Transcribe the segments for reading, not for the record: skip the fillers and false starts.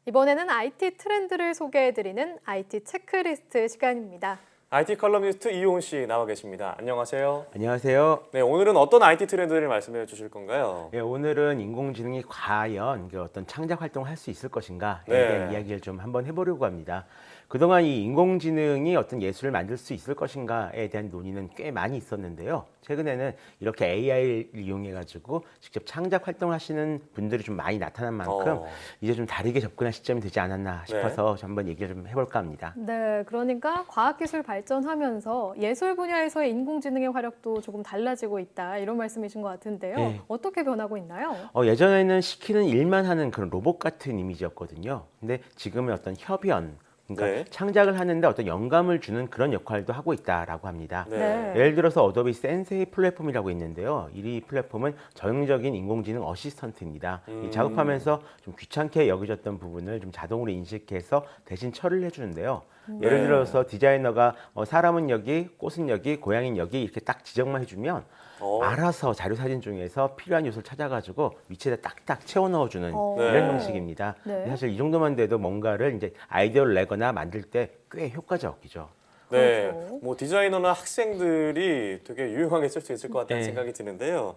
이번에는 IT 트렌드를 소개해드리는 IT 체크리스트 시간입니다. IT 컬럼니스트 이용훈 씨 나와 계십니다. 안녕하세요. 안녕하세요. 네, 오늘은 어떤 IT 트렌드를 말씀해 주실 건가요? 예, 오늘은 인공지능이 과연 어떤 창작 활동을 할 수 있을 것인가에 네. 대한 이야기를 좀 한번 해보려고 합니다. 그동안 이 인공지능이 어떤 예술을 만들 수 있을 것인가에 대한 논의는 꽤 많이 있었는데요. 최근에는 이렇게 AI를 이용해가지고 직접 창작 활동을 하시는 분들이 좀 많이 나타난 만큼 이제 좀 다르게 접근할 시점이 되지 않았나 싶어서 한번 얘기를 좀 해볼까 합니다. 네, 그러니까 과학기술 발전하면서 예술 분야에서의 인공지능의 활약도 조금 달라지고 있다 이런 말씀이신 것 같은데요. 네. 어떻게 변하고 있나요? 예전에는 시키는 일만 하는 그런 로봇 같은 이미지였거든요. 근데 지금은 어떤 협연, 그러니까 네. 창작을 하는데 어떤 영감을 주는 그런 역할도 하고 있다라고 합니다. 네. 예를 들어서 어도비 센세이 플랫폼이라고 있는데요. 이 플랫폼은 전형적인 인공지능 어시스턴트입니다. 이 작업하면서 좀 귀찮게 여겨졌던 부분을 좀 자동으로 인식해서 대신 처리를 해주는데요. 예를 네. 들어서 디자이너가 사람은 여기, 꽃은 여기, 고양이는 여기 이렇게 딱 지정만 해주면 알아서 자료 사진 중에서 필요한 요소를 찾아가지고 위치에다 딱딱 채워 넣어주는 네. 이런 형식입니다. 네. 근데 사실 이 정도만 돼도 뭔가를 이제 아이디어를 내거나 만들 때 꽤 효과적이죠. 네, 그렇죠. 뭐 디자이너나 학생들이 되게 유용하게 쓸 수 있을 것 같다는 네. 생각이 드는데요.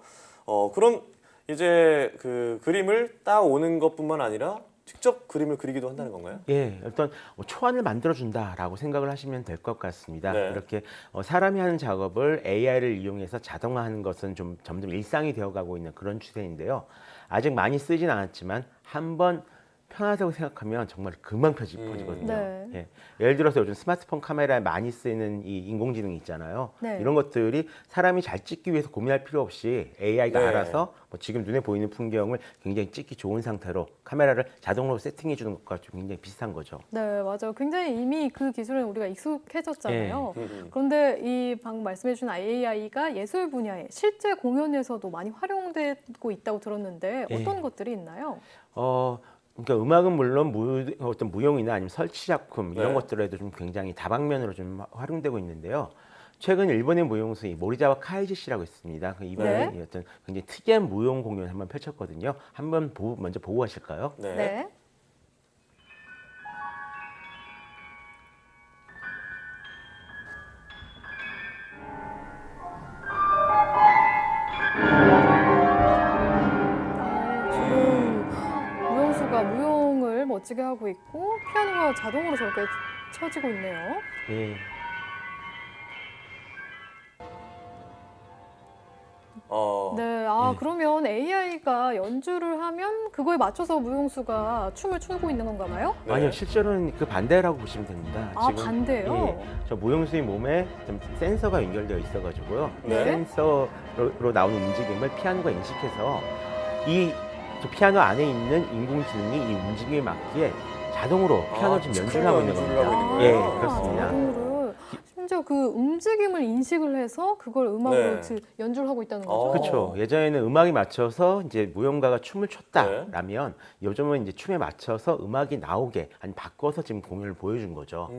그럼 이제 그 그림을 따오는 것뿐만 아니라 직접 그림을 그리기도 한다는 건가요? 예, 어떤 초안을 만들어준다라고 생각을 하시면 될 것 같습니다. 네. 이렇게 사람이 하는 작업을 AI를 이용해서 자동화하는 것은 좀 점점 일상이 되어가고 있는 그런 추세인데요. 아직 많이 쓰진 않았지만 한번 편하다고 생각하면 정말 금방 퍼지거든요. 네. 예. 예를 들어서 요즘 스마트폰 카메라에 많이 쓰이는 이 인공지능이 있잖아요. 네. 이런 것들이 사람이 잘 찍기 위해서 고민할 필요 없이 AI가 네. 알아서 지금 눈에 보이는 풍경을 굉장히 찍기 좋은 상태로 카메라를 자동으로 세팅해 주는 것과 좀 굉장히 비슷한 거죠. 네, 맞아요. 굉장히 이미 그 기술은 우리가 익숙해졌잖아요. 네. 그런데 이 방금 말씀해 주신 AI가 예술 분야에 실제 공연에서도 많이 활용되고 있다고 들었는데 어떤 것들이 있나요? 그러니까 음악은 물론 어떤 무용이나 아니면 설치 작품 이런 네. 것들에도 좀 굉장히 다방면으로 좀 활용되고 있는데요. 최근 일본의 무용수 모리자와 카이지 씨라고 있습니다. 이번에 네. 어떤 굉장히 특이한 무용 공연을 한번 펼쳤거든요. 한번 먼저 보고 가실까요? 네. 네. 지금 무용수가 무용을 멋지게 하고 있고 피아노가 자동으로 저렇게 쳐지고 있네요. 예. 네, 예. 그러면 AI가 연주를 하면 그거에 맞춰서 무용수가 춤을 추고 있는 건가 봐요? 네. 아니요, 실제로는 그 반대라고 보시면 됩니다. 반대요? 예, 저 무용수의 몸에 좀 센서가 연결되어 있어가지고요. 네. 센서로 나오는 움직임을 피아노가 인식해서 저 피아노 안에 있는 인공지능이 이 움직임에 맞게 자동으로 피아노 지금 연주를 하고 있는 연주를 하고 겁니다. 있는 예, 거예요? 그렇습니다. 자동으로 심지어 그 움직임을 인식을 해서 그걸 음악으로 네. 연주를 하고 있다는 거죠? 그렇죠. 예전에는 음악에 맞춰서 이제 무용가가 춤을 네. 췄다라면 요즘은 이제 춤에 맞춰서 음악이 나오게 아니 바꿔서 지금 공연을 보여준 거죠.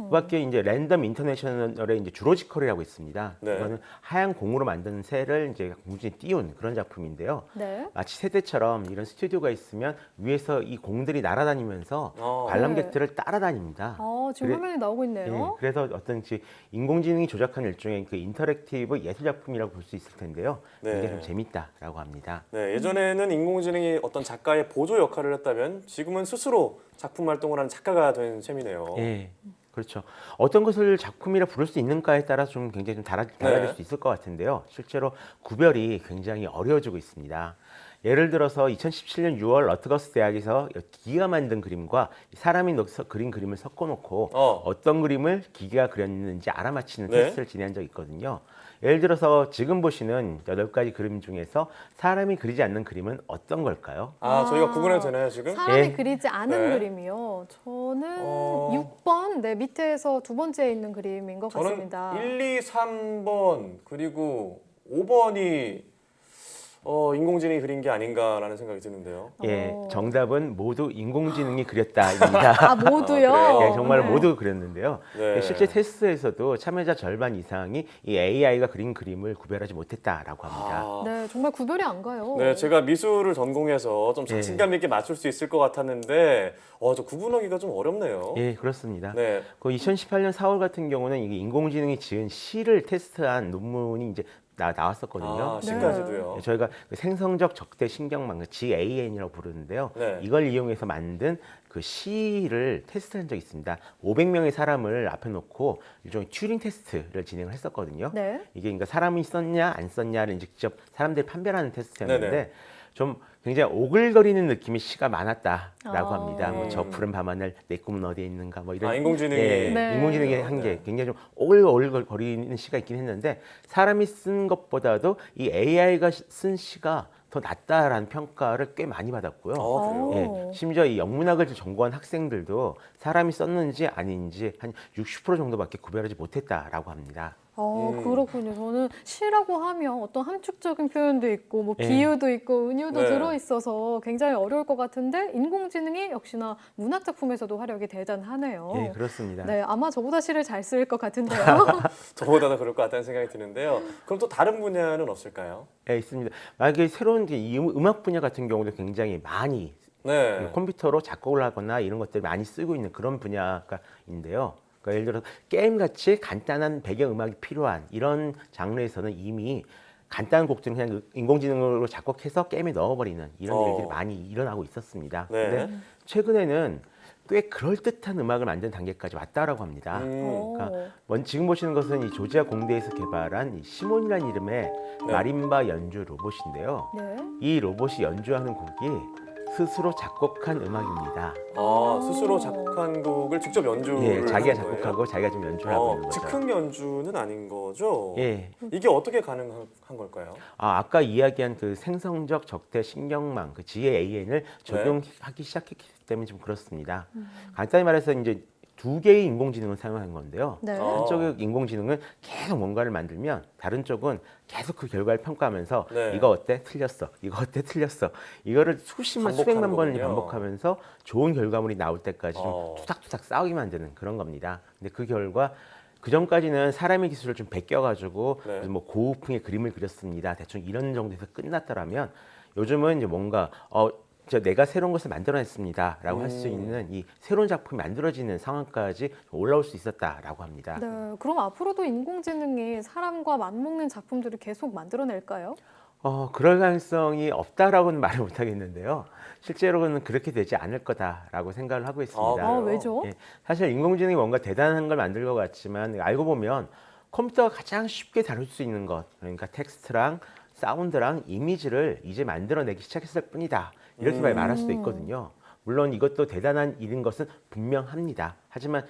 그밖에 이제 랜덤 인터내셔널의 이제 주로지컬이라고 있습니다. 네. 이거는 하얀 공으로 만든 새를 이제 공중에 띄운 그런 작품인데요. 네. 마치 세대처럼 이런 스튜디오가 있으면 위에서 이 공들이 날아다니면서 어. 관람객들을 따라다닙니다. 지금 그래- 화면이 나오고 있네요. 예, 그래서 어떤 인공지능이 조작한 일종의 그 인터랙티브 예술 작품이라고 볼 수 있을 텐데요. 네. 이게 좀 재밌다라고 합니다. 네, 예전에는 인공지능이 어떤 작가의 보조 역할을 했다면 지금은 스스로 작품 활동을 하는 작가가 된 셈이네요. 예, 그렇죠. 어떤 것을 작품이라 부를 수 있는가에 따라 좀 굉장히 좀 달라질 네. 수 있을 것 같은데요. 실제로 구별이 굉장히 어려워지고 있습니다. 예를 들어서 2017년 6월 러트거스 대학에서 기계가 만든 그림과 사람이 그린 그림을 섞어놓고 어떤 그림을 기계가 그렸는지 알아맞히는 네. 테스트를 진행한 적이 있거든요. 예를 들어서 지금 보시는 8가지 그림 중에서 사람이 그리지 않는 그림은 어떤 걸까요? 저희가 구분해도 되나요, 지금? 사람이 예. 그리지 않은 네. 그림이요. 저는 어. 6번 밑에서 두 번째에 있는 그림인 것 저는 같습니다. 1, 2, 3번 그리고 5번이 인공지능이 그린 게 아닌가라는 생각이 드는데요. 예, 어. 정답은 모두 인공지능이 그렸다입니다. 아, 모두요? 그래요? 예, 정말 네. 모두 그렸는데요. 네. 실제 테스트에서도 참여자 절반 이상이 이 AI가 그린 그림을 구별하지 못했다라고 합니다. 아, 네, 정말 구별이 안 가요. 네, 제가 미술을 전공해서 좀 예. 자신감 있게 맞출 수 있을 것 같았는데, 저 구분하기가 좀 어렵네요. 예, 그렇습니다. 네, 그 2018년 4월 같은 경우는 이게 인공지능이 지은 시를 테스트한 논문이 이제 나왔었거든요. 시까지도요. 네, 저희가 그 생성적 적대 신경망, GAN이라고 부르는데요. 네. 이걸 이용해서 만든 그 시를 테스트한 적이 있습니다. 500명의 사람을 앞에 놓고 일종의 튜링 테스트를 진행을 했었거든요. 네. 이게 그러니까 사람이 썼냐 안 썼냐를 이제 직접 사람들이 판별하는 테스트였는데 네네. 좀 굉장히 오글거리는 느낌의 시가 많았다라고 아. 합니다. 뭐 저 푸른 밤하늘 내 꿈은 어디에 있는가 뭐 이런 인공지능이. 예, 네. 인공지능이 한 게 굉장히 좀 오글오글거리는 시가 있긴 했는데 사람이 쓴 것보다도 이 AI가 쓴 시가 더 낫다라는 평가를 꽤 많이 받았고요. 그래요? 예, 심지어 이 영문학을 전공한 학생들도 사람이 썼는지 아닌지 한 60% 정도밖에 구별하지 못했다라고 합니다. 그렇군요. 저는 시라고 하면 어떤 함축적인 표현도 있고 뭐 예. 비유도 있고 은유도 네. 들어있어서 굉장히 어려울 것 같은데 인공지능이 역시나 문학 작품에서도 활약이 대단하네요. 예, 그렇습니다. 네, 아마 저보다 시를 잘 쓸 것 같은데요. 저보다는 그럴 것 같다는 생각이 드는데요. 그럼 또 다른 분야는 없을까요? 예, 있습니다. 만약에 새로운 이 음악 분야 같은 경우도 굉장히 많이 네. 컴퓨터로 작곡을 하거나 이런 것들을 많이 쓰고 있는 그런 분야가인데요. 그러니까 예를 들어서 게임같이 간단한 배경음악이 필요한 이런 장르에서는 이미 간단한 곡들은 그냥 인공지능으로 작곡해서 게임에 넣어버리는 이런 일들이 많이 일어나고 있었습니다. 네. 근데 최근에는 꽤 그럴듯한 음악을 만드는 단계까지 왔다라고 합니다. 그러니까 지금 보시는 것은 이 조지아 공대에서 개발한 이 시몬이라는 이름의 네. 마림바 연주 로봇인데요. 네. 이 로봇이 연주하는 곡이 스스로 작곡한 음악입니다. 스스로 작곡한 곡을 직접 연주를 예, 자기가 하는 거예요? 작곡하고 자기가 좀 연주를 하고 있는 거죠. 즉흥 연주는 아닌 거죠? 예. 이게 어떻게 가능한 걸까요? 아까 이야기한 그 생성적 적대 신경망, 그 GAN을 적용하기 시작했기 때문에 좀 그렇습니다. 간단히 말해서 이제 두 개의 인공지능을 사용한 건데요. 네. 한쪽의 인공지능은 계속 뭔가를 만들면 다른 쪽은 계속 그 결과를 평가하면서 네. 이거 어때? 틀렸어. 이거 어때? 틀렸어. 이거를 수십만 수백만 번을 반복하는 거군요. 반복하면서 좋은 결과물이 나올 때까지 좀 어. 투닥투닥 싸우게 만드는 그런 겁니다. 근데 그 결과 그 전까지는 사람의 기술을 좀 베껴가지고 네. 뭐 고우풍의 그림을 그렸습니다. 대충 이런 정도에서 끝났더라면 요즘은 이제 뭔가 내가 새로운 것을 만들어냈습니다라고 할 수 있는 이 새로운 작품이 만들어지는 상황까지 올라올 수 있었다라고 합니다. 네, 그럼 앞으로도 인공지능이 사람과 맞먹는 작품들을 계속 만들어낼까요? 그럴 가능성이 없다라고는 말을 못하겠는데요. 실제로는 그렇게 되지 않을 거다라고 생각을 하고 있습니다. 그래요? 왜죠? 예, 사실 인공지능이 뭔가 대단한 걸 만들 것 같지만 알고 보면 컴퓨터가 가장 쉽게 다룰 수 있는 것, 그러니까 텍스트랑 사운드랑 이미지를 이제 만들어내기 시작했을 뿐이다. 이렇게 말할 수도 있거든요. 물론 이것도 대단한 일인 것은 분명합니다. 하지만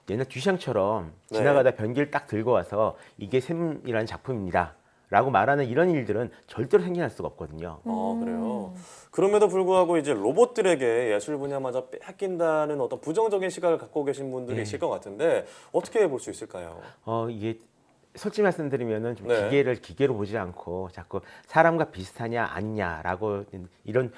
옛날 듀샹처럼 네. 지나가다 변기를 딱 들고 와서 이게 샘이라는 작품입니다. 라고 말하는 이런 일들은 절대로 생겨날 수가 없거든요. 그래요. 그럼에도 불구하고 이제 로봇들에게 예술 분야마저 뺏긴다는 어떤 부정적인 시각을 갖고 계신 분들이 있을 것 같은데 어떻게 볼 수 있을까요? 이게 솔직히 말씀드리면은 좀 네. 기계를 기계로 보지 않고 자꾸 사람과 비슷하냐 아니냐라고 이런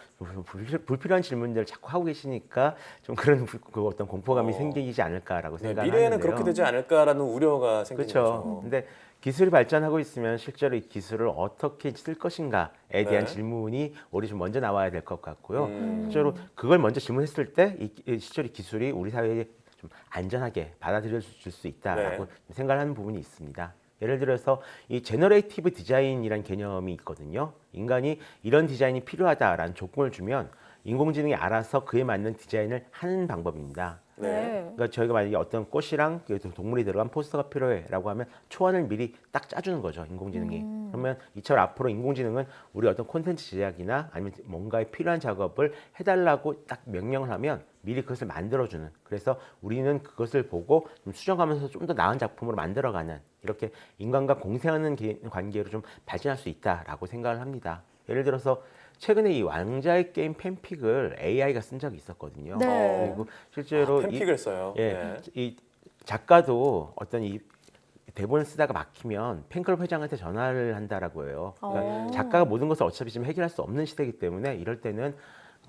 불필요한 질문들을 자꾸 하고 계시니까 좀 그런 그 어떤 공포감이 생기지 않을까라고 네, 생각하는데요. 미래에는 그렇게 되지 않을까라는 우려가 생기는 그렇죠. 거죠. 근데 기술이 발전하고 있으면 실제로 이 기술을 어떻게 쓸 것인가에 대한 네. 질문이 우리 좀 먼저 나와야 될 것 같고요. 음. 실제로 그걸 먼저 질문했을 때 이 실제로 이 기술이 우리 사회에 좀 안전하게 받아들여 줄 수 있다라고 네. 생각하는 부분이 있습니다. 예를 들어서 이 제너레이티브 디자인이라는 개념이 있거든요. 인간이 이런 디자인이 필요하다라는 조건을 주면 인공지능이 알아서 그에 맞는 디자인을 하는 방법입니다. 네. 그러니까 저희가 만약에 어떤 꽃이랑 동물이 들어간 포스터가 필요해라고 하면 초안을 미리 딱 짜주는 거죠, 인공지능이. 그러면 이처럼 앞으로 인공지능은 우리 어떤 콘텐츠 제작이나 아니면 뭔가에 필요한 작업을 해달라고 딱 명령을 하면 미리 그것을 만들어주는. 그래서 우리는 그것을 보고 좀 수정하면서 좀 더 나은 작품으로 만들어가는 이렇게 인간과 공생하는 관계로 좀 발전할 수 있다라고 생각을 합니다. 예를 들어서 최근에 이 왕자의 게임 팬픽을 AI가 쓴 적이 있었거든요. 네. 그리고 실제로 팬픽을 써요. 예, 네. 이 작가도 어떤 이 대본을 쓰다가 막히면 팬클럽 회장한테 전화를 한다라고 해요. 그러니까 어. 작가가 모든 것을 어차피 지금 해결할 수 없는 시대이기 때문에 이럴 때는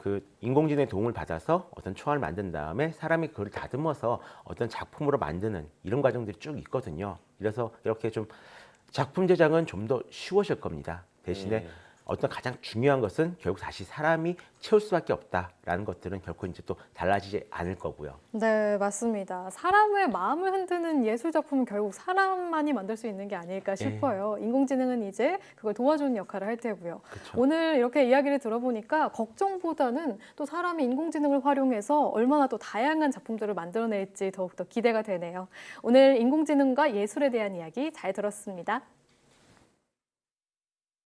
그 인공지능의 도움을 받아서 어떤 초안을 만든 다음에 사람이 그걸 다듬어서 어떤 작품으로 만드는 이런 과정들이 쭉 있거든요. 그래서 이렇게 좀 작품 제작은 좀 더 쉬워질 겁니다. 대신에 어떤 가장 중요한 것은 결국 다시 사람이 채울 수밖에 없다라는 것들은 결코 이제 또 달라지지 않을 거고요. 네, 맞습니다. 사람의 마음을 흔드는 예술 작품은 결국 사람만이 만들 수 있는 게 아닐까 싶어요. 인공지능은 이제 그걸 도와주는 역할을 할 테고요. 그쵸. 오늘 이렇게 이야기를 들어보니까 걱정보다는 또 사람이 인공지능을 활용해서 얼마나 또 다양한 작품들을 만들어낼지 더욱더 기대가 되네요. 오늘 인공지능과 예술에 대한 이야기 잘 들었습니다.